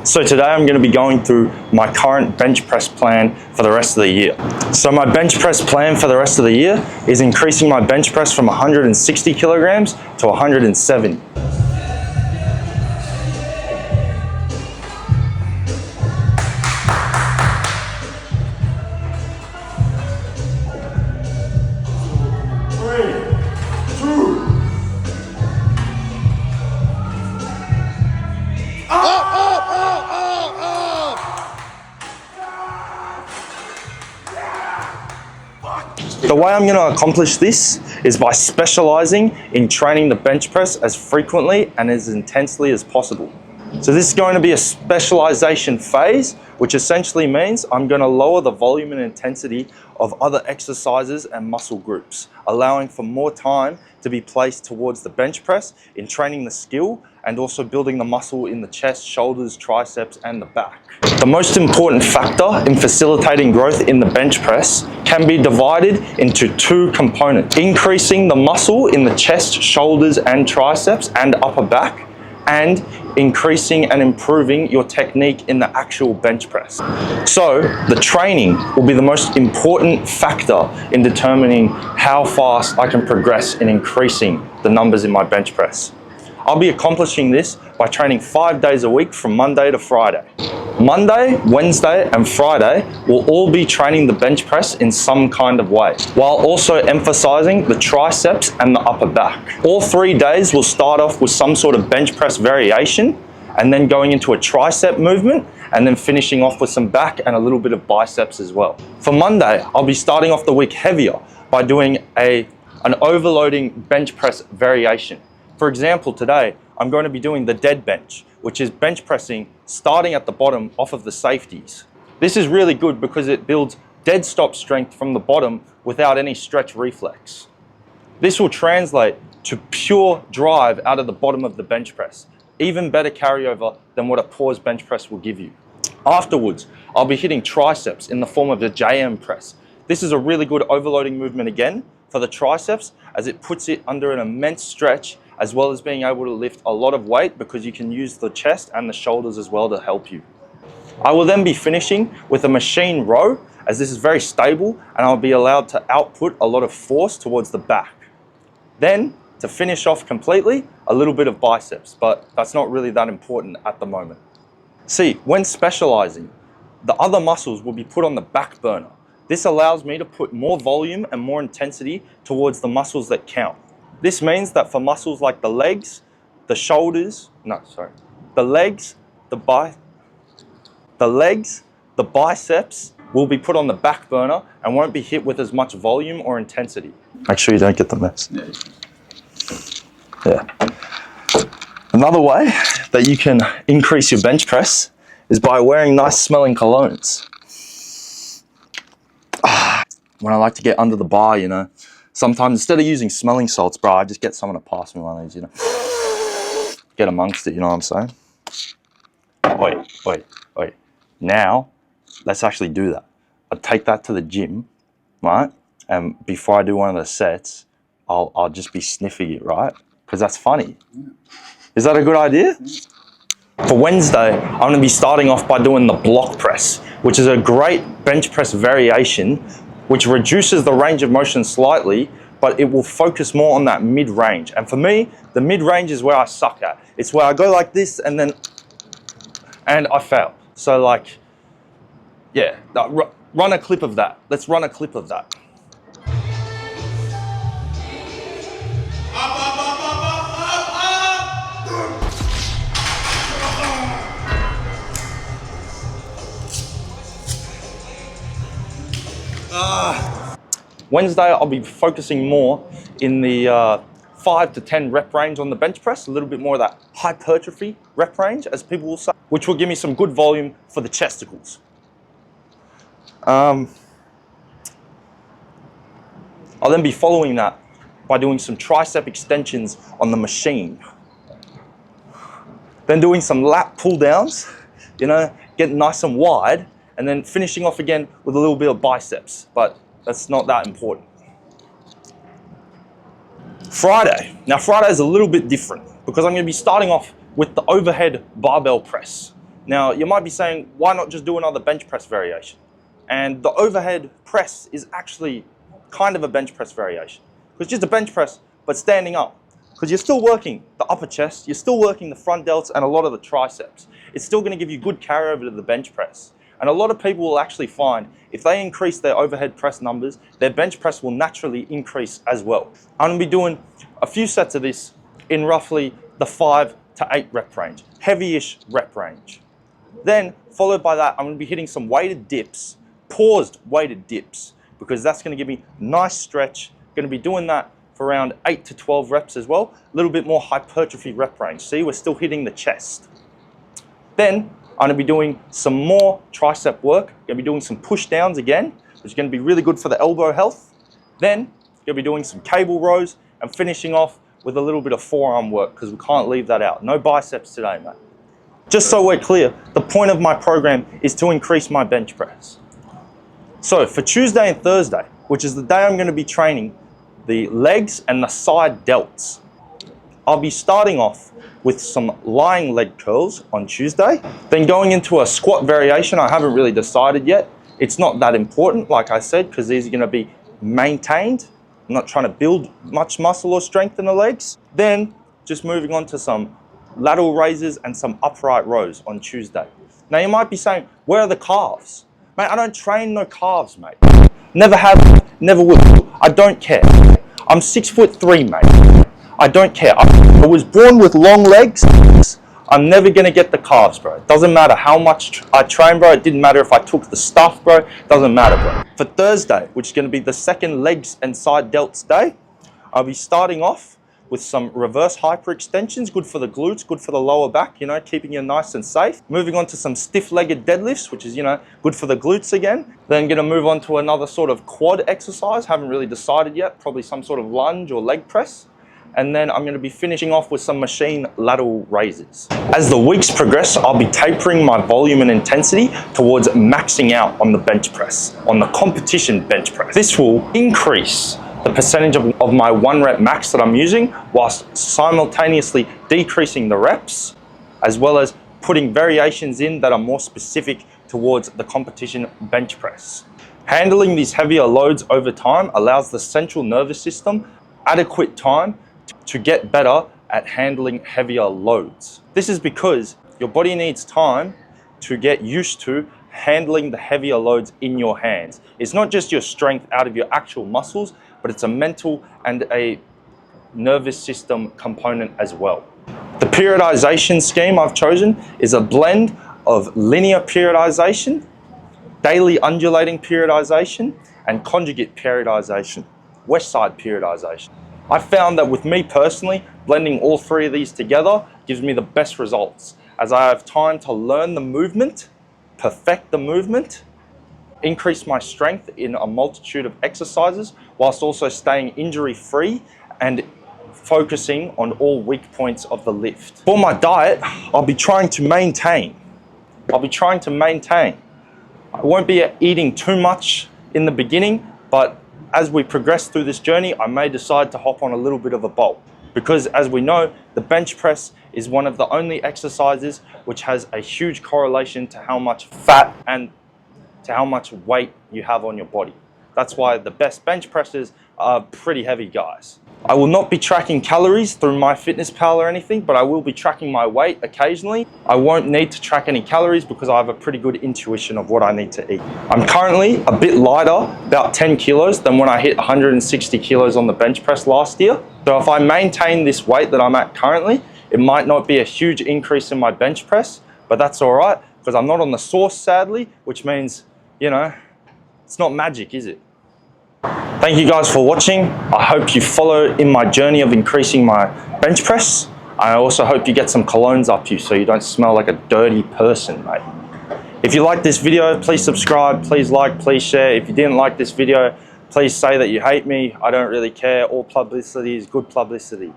So today I'm going to be going through my current bench press plan for the rest of the year. So my bench press plan for the rest of the year is increasing my bench press from 160 kilograms to 170. The way I'm going to accomplish this is by specializing in training the bench press as frequently and as intensely as possible. So this is going to be a specialization phase, which essentially means I'm going to lower the volume and intensity of other exercises and muscle groups, allowing for more time to be placed towards the bench press in training the skill and also building the muscle in the chest, shoulders, triceps, and the back. The most important factor in facilitating growth in the bench press can be divided into two components: increasing the muscle in the chest, shoulders, and triceps and upper back, and increasing and improving your technique in the actual bench press. So the training will be the most important factor in determining how fast I can progress in increasing the numbers in my bench press. I'll be accomplishing this by training 5 days a week from Monday to Friday. Monday, Wednesday, and Friday will all be training the bench press in some kind of way, while also emphasizing the triceps and the upper back. All 3 days will start off with some sort of bench press variation, and then going into a tricep movement, and then finishing off with some back and a little bit of biceps as well. For Monday, I'll be starting off the week heavier by doing an overloading bench press variation. For example, today, I'm going to be doing the dead bench, which is bench pressing starting at the bottom off of the safeties. This is really good because it builds dead stop strength from the bottom without any stretch reflex. This will translate to pure drive out of the bottom of the bench press, even better carryover than what a pause bench press will give you. Afterwards, I'll be hitting triceps in the form of the JM press. This is a really good overloading movement again for the triceps, as it puts it under an immense stretch, as well as being able to lift a lot of weight because you can use the chest and the shoulders as well to help you. I will then be finishing with a machine row, as this is very stable and I'll be allowed to output a lot of force towards the back. Then, to finish off completely, a little bit of biceps, but that's not really that important at the moment. See, when specializing, the other muscles will be put on the back burner. This allows me to put more volume and more intensity towards the muscles that count. This means that for muscles like the legs, the shoulders, the biceps will be put on the back burner and won't be hit with as much volume or intensity. Make sure you don't get the mess. Yeah. Another way that you can increase your bench press is by wearing nice smelling colognes. When I like to get under the bar, you know, sometimes instead of using smelling salts, bro, I just get someone to pass me one of these, you know. Get amongst it, you know what I'm saying? Wait. Now, let's actually do that. I'll take that to the gym, right? And before I do one of the sets, I'll just be sniffing it, right? Because that's funny. Is that a good idea? For Wednesday, I'm going to be starting off by doing the block press, which is a great bench press variation which reduces the range of motion slightly, but it will focus more on that mid-range. And for me, the mid-range is where I suck at. It's where I go like this and I fail. So like, yeah, run a clip of that. Let's run a clip of that. Wednesday, I'll be focusing more in the 5 to 10 rep range on the bench press, a little bit more of that hypertrophy rep range, as people will say, which will give me some good volume for the chesticles. I'll then be following that by doing some tricep extensions on the machine. Then doing some lat pull downs, you know, getting nice and wide, and then finishing off again with a little bit of biceps, but that's not that important. Friday. Now Friday is a little bit different because I'm going to be starting off with the overhead barbell press. Now, you might be saying, why not just do another bench press variation? And the overhead press is actually kind of a bench press variation. It's just a bench press, but standing up. Because you're still working the upper chest, you're still working the front delts and a lot of the triceps. It's still going to give you good carryover to the bench press. And a lot of people will actually find if they increase their overhead press numbers, their bench press will naturally increase as well. I'm going to be doing a few sets of this in roughly the 5 to 8 rep range, heavy-ish rep range. Then, followed by that, I'm going to be hitting some weighted dips, paused weighted dips, because that's going to give me a nice stretch. Going to be doing that for around 8 to 12 reps as well, a little bit more hypertrophy rep range. See, we're still hitting the chest. Then, I'm going to be doing some more tricep work. I'm going to be doing some push downs again, which is going to be really good for the elbow health. Then, I'm going to be doing some cable rows and finishing off with a little bit of forearm work because we can't leave that out. No biceps today, mate. Just so we're clear, the point of my program is to increase my bench press. So for Tuesday and Thursday, which is the day I'm going to be training the legs and the side delts, I'll be starting off with some lying leg curls on Tuesday, then going into a squat variation. I haven't really decided yet. It's not that important, like I said, because these are going to be maintained. I'm not trying to build much muscle or strength in the legs. Then just moving on to some lateral raises and some upright rows on Tuesday. Now you might be saying, where are the calves? Mate, I don't train no calves, mate. Never have, never will. I don't care. I'm 6'3", mate. I don't care. I was born with long legs. I'm never going to get the calves, bro. It doesn't matter how much I train, bro. It didn't matter if I took the stuff, bro. It doesn't matter, bro. For Thursday, which is going to be the second legs and side delts day, I'll be starting off with some reverse hyperextensions, good for the glutes, good for the lower back, you know, keeping you nice and safe. Moving on to some stiff-legged deadlifts, which is, you know, good for the glutes again. Then gonna move on to another sort of quad exercise, haven't really decided yet, probably some sort of lunge or leg press. And then I'm going to be finishing off with some machine lateral raises. As the weeks progress, I'll be tapering my volume and intensity towards maxing out on the bench press, on the competition bench press. This will increase the percentage of my 1 rep max that I'm using, whilst simultaneously decreasing the reps, as well as putting variations in that are more specific towards the competition bench press. Handling these heavier loads over time allows the central nervous system adequate time to get better at handling heavier loads. This is because your body needs time to get used to handling the heavier loads in your hands. It's not just your strength out of your actual muscles, but it's a mental and a nervous system component as well. The periodization scheme I've chosen is a blend of linear periodization, daily undulating periodization, and conjugate periodization, west side periodization. I found that with me personally, blending all 3 of these together gives me the best results, as I have time to learn the movement, perfect the movement, increase my strength in a multitude of exercises, whilst also staying injury-free and focusing on all weak points of the lift. For my diet, I'll be trying to maintain. I won't be eating too much in the beginning, but as we progress through this journey, I may decide to hop on a little bit of a bulk. Because as we know, the bench press is one of the only exercises which has a huge correlation to how much fat and to how much weight you have on your body. That's why the best bench presses are pretty heavy guys. I will not be tracking calories through MyFitnessPal or anything, but I will be tracking my weight occasionally. I won't need to track any calories because I have a pretty good intuition of what I need to eat. I'm currently a bit lighter, about 10 kilos than when I hit 160 kilos on the bench press last year. So if I maintain this weight that I'm at currently, it might not be a huge increase in my bench press, but that's all right because I'm not on the sauce, sadly, which means, you know, it's not magic, is it? Thank you guys for watching. I hope you follow in my journey of increasing my bench press. I also hope you get some colognes up you so you don't smell like a dirty person, mate. If you like this video, please subscribe, please like, please share. If you didn't like this video, please say that you hate me. I don't really care. All publicity is good publicity.